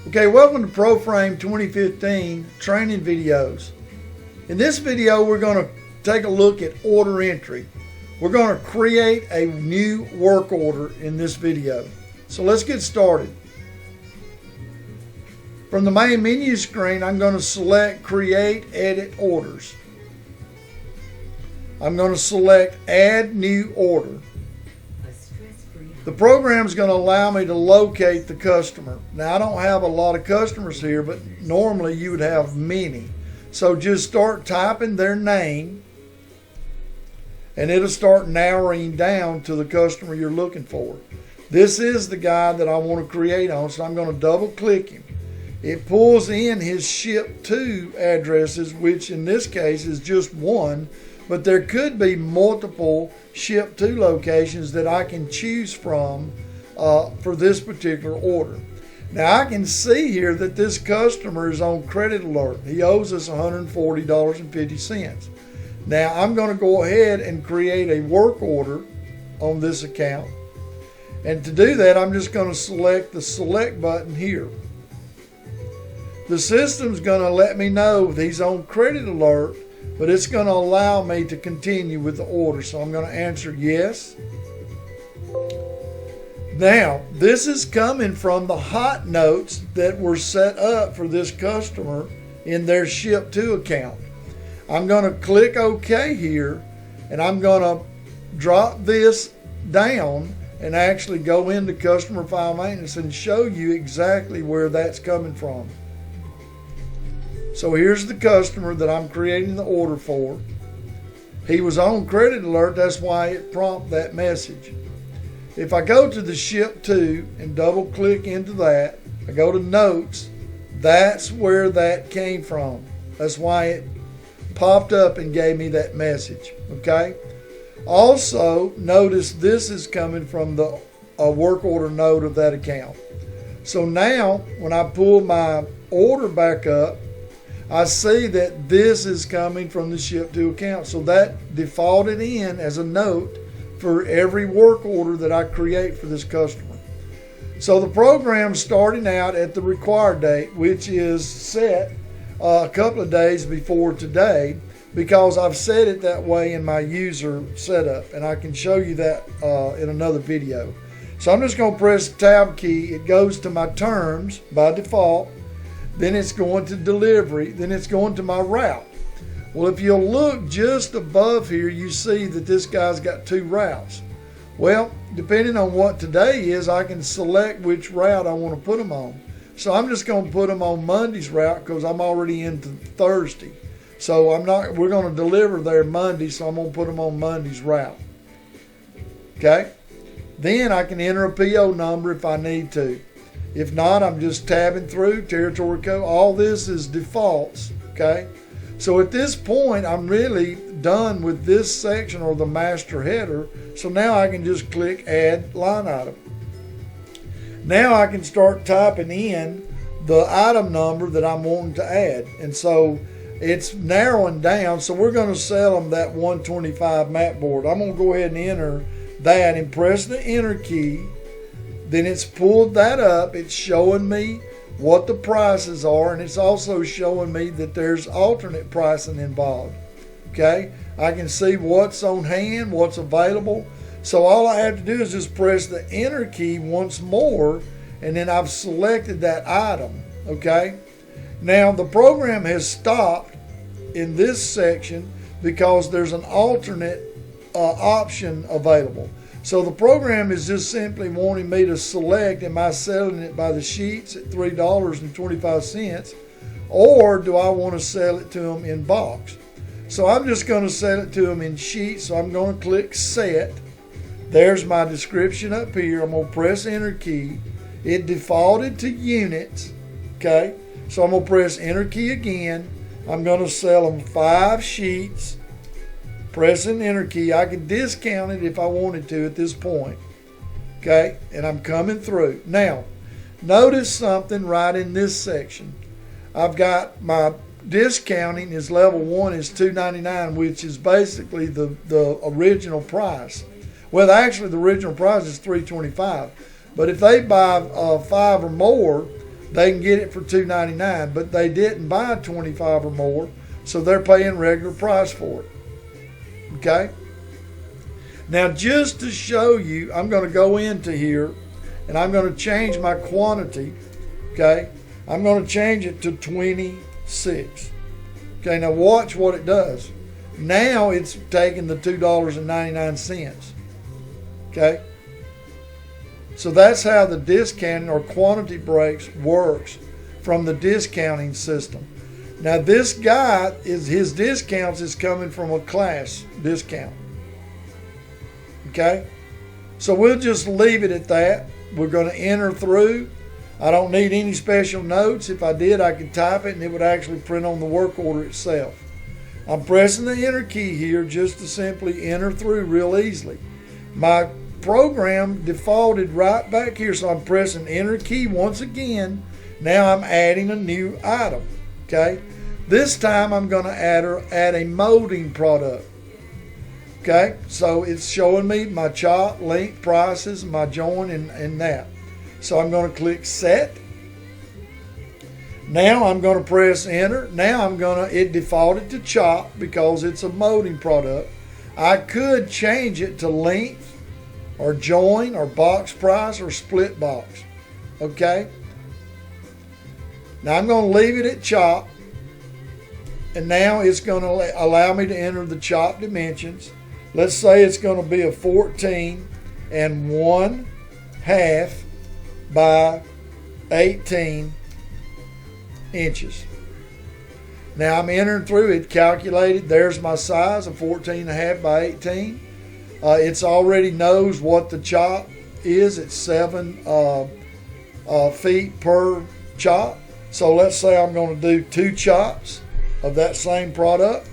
Okay, welcome to ProFrame 2015 training videos. In this video, we're going to take a look at order entry. We're going to create a new work order in this video. So let's get started. From the main menu screen, I'm going to select Create Edit Orders. I'm going to select Add New Order. The program is going to allow me to locate the customer. Now, I don't have a lot of customers here, but normally you would have many. So just start typing their name, and it'll start narrowing down to the customer you're looking for. This is the guy that I want to create on, so I'm going to double click him. It pulls in his ship to addresses, which in this case is just one, but there could be multiple ship to locations that I can choose from for this particular order. Now I can see here that this customer is on credit alert. He owes us $140.50. Now I'm going to go ahead and create a work order on this account. And to do that, I'm just going to select the select button here. The system's going to let me know that he's on credit alert, but it's going to allow me to continue with the order. So I'm going to answer yes. Now, this is coming from the hot notes that were set up for this customer in their ship to account. I'm going to click OK here, and I'm going to drop this down and actually go into customer file maintenance and show you exactly where that's coming from. So here's the customer that I'm creating the order for. He was on credit alert, that's why it prompted that message. If I go to the ship to and double click into that, I go to notes, that's where that came from. That's why it popped up and gave me that message, okay? Also, notice this is coming from the work order note of that account. So now, when I pull my order back up, I see that this is coming from the ship to account. So that defaulted in as a note for every work order that I create for this customer. So the program's starting out at the required date, which is set a couple of days before today, because I've set it that way in my user setup, and I can show you that in another video. So I'm just going to press the tab key. It goes to my terms by default. Then it's going to delivery, then it's going to my route. Well, if you'll look just above here, you see that this guy's got two routes. Well, depending on what today is, I can select which route I want to put them on. So I'm just going to put them on Monday's route because I'm already into Thursday. So we're going to deliver there Monday, so I'm going to put them on Monday's route. Okay? Then I can enter a PO number if I need to. If not, I'm just tabbing through territory code. All this is defaults, okay? So at this point, I'm really done with this section or the master header. So now I can just click Add Line Item. Now I can start typing in the item number that I'm wanting to add. And so it's narrowing down. So we're going to sell them that 125 mat board. I'm going to go ahead and enter that and press the Enter key. Then it's pulled that up. It's showing me what the prices are, and it's also showing me that there's alternate pricing involved. Okay, I can see what's on hand, what's available. So all I have to do is just press the Enter key once more, and then I've selected that item. Okay, now the program has stopped in this section because there's an alternate option available. So the program is just simply wanting me to select, am I selling it by the sheets at $3.25, or do I want to sell it to them in box? So I'm just going to sell it to them in sheets, so I'm going to click Set. There's my description up here. I'm going to press Enter key. It defaulted to units, okay? So I'm going to press Enter key again. I'm going to sell them 5 sheets. Pressing Enter key, I can discount it if I wanted to at this point. Okay, and I'm coming through. Now, notice something right in this section. I've got my discounting is level 1 is $2.99, which is basically the original price. Well, actually, the original price is $3.25. But if they buy 5 or more, they can get it for $2.99, but they didn't buy 25 or more, so they're paying regular price for it. Okay? Now, just to show you, I'm going to go into here and I'm going to change my quantity. Okay? I'm going to change it to 26. Okay, now watch what it does. Now it's taking the $2.99. Okay? So that's how the discounting or quantity breaks works from the discounting system. Now this guy, his discounts is coming from a class discount. Okay? So we'll just leave it at that. We're going to enter through. I don't need any special notes. If I did, I could type it and it would actually print on the work order itself. I'm pressing the enter key here just to simply enter through real easily. My program defaulted right back here, so I'm pressing enter key once again. Now I'm adding a new item. Okay? This time I'm going to add a molding product. Okay? So it's showing me my chop, length, prices, my join, and that. So I'm going to click set. Now I'm going to press enter. Now it defaulted to chop because it's a molding product. I could change it to length or join or box price or split box. Okay? Now I'm going to leave it at chop. And now it's going to allow me to enter the chop dimensions. Let's say it's going to be a 14 1/2 by 18 inches. Now I'm entering through it, calculated. There's my size of 14.5 by 18. It's already knows what the chop is. It's 7 feet per chop. So let's say I'm going to do 2 chops of that same product.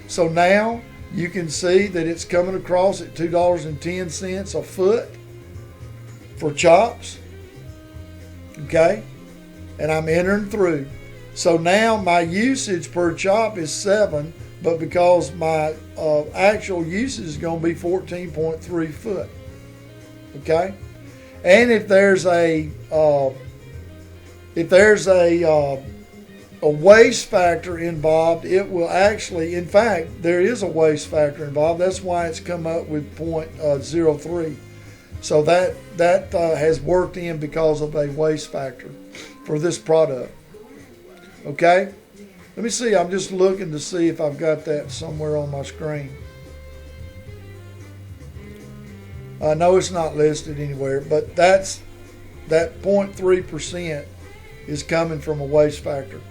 So now you can see that it's coming across at $2.10 a foot for chops. Okay? And I'm entering through. So now my usage per chop is 7, but because my actual usage is going to be 14.3 foot. Okay? And if there's a waste factor involved, it will actually, in fact, there is a waste factor involved. That's why it's come up with 0.03. So that has worked in because of a waste factor for this product. Okay? Let me see. I'm just looking to see if I've got that somewhere on my screen. I know it's not listed anywhere, but that 0.3% is coming from a waste factor.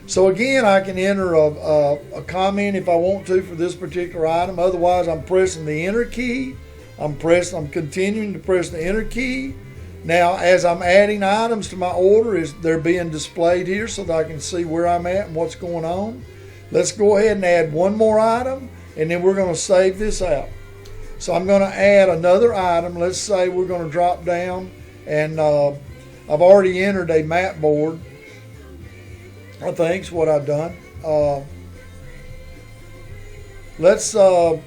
So again, I can enter a comment if I want to for this particular item. Otherwise, I'm pressing the enter key. I'm continuing to press the enter key. Now, as I'm adding items to my order, they're being displayed here so that I can see where I'm at and what's going on. Let's go ahead and add one more item, and then we're going to save this out. So I'm going to add another item. Let's say we're going to drop down, and I've already entered a mat board. I think is what I've done. Let's do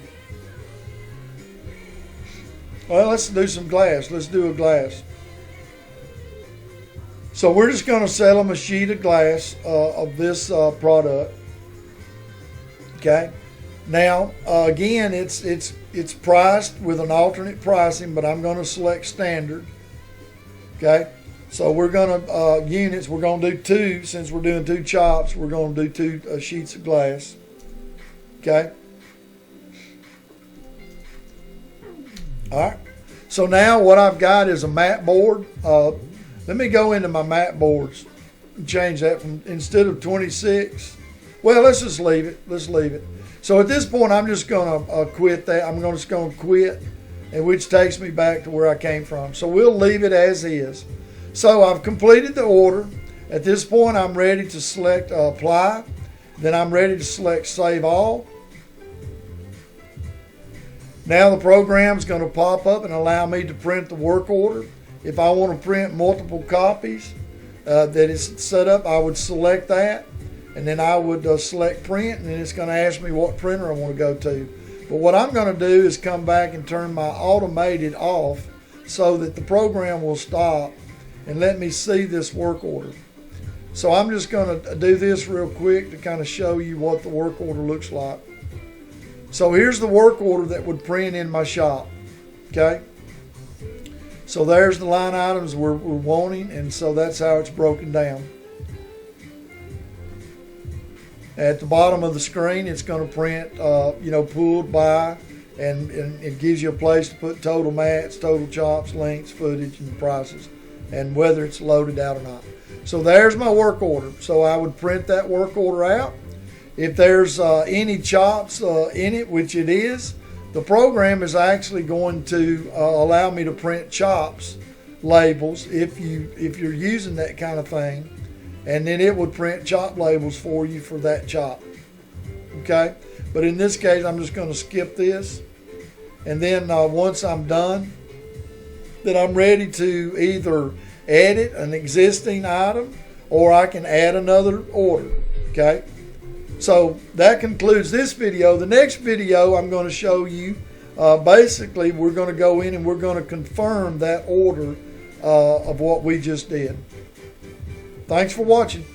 some glass. Let's do a glass. So we're just going to sell them a sheet of glass of this product. Okay. Now again, it's priced with an alternate pricing, but I'm going to select standard. Okay. So we're going to units. We're going to do 2 since we're doing 2 chops. We're going to do 2 sheets of glass. Okay. All right. So now what I've got is a mat board. Let me go into my mat boards and change that from, instead of 26. Well, let's just leave it. Let's leave it. So at this point, I'm just going to quit that. I'm just going to quit, and which takes me back to where I came from. So we'll leave it as is. So I've completed the order. At this point, I'm ready to select apply. Then I'm ready to select save all. Now the program is going to pop up and allow me to print the work order. If I want to print multiple copies that is set up, I would select that, and then I would select print, and then it's going to ask me what printer I want to go to. But what I'm going to do is come back and turn my automated off so that the program will stop and let me see this work order. So I'm just going to do this real quick to kind of show you what the work order looks like. So here's the work order that would print in my shop. Okay. So there's the line items we're wanting, and so that's how it's broken down. At the bottom of the screen, it's going to print, pulled by, and it gives you a place to put total mats, total chops, lengths, footage, and prices, and whether it's loaded out or not. So there's my work order. So I would print that work order out. If there's any chops in it, which it is, the program is actually going to allow me to print chops labels if you're using that kind of thing, and then it would print chop labels for you for that chop. Okay, but in this case, I'm just going to skip this, and then once I'm done, then I'm ready to either edit an existing item or I can add another order. Okay, so that concludes this video. The next video I'm going to show you, basically we're going to go in and we're going to confirm that order of what we just did. Thanks for watching.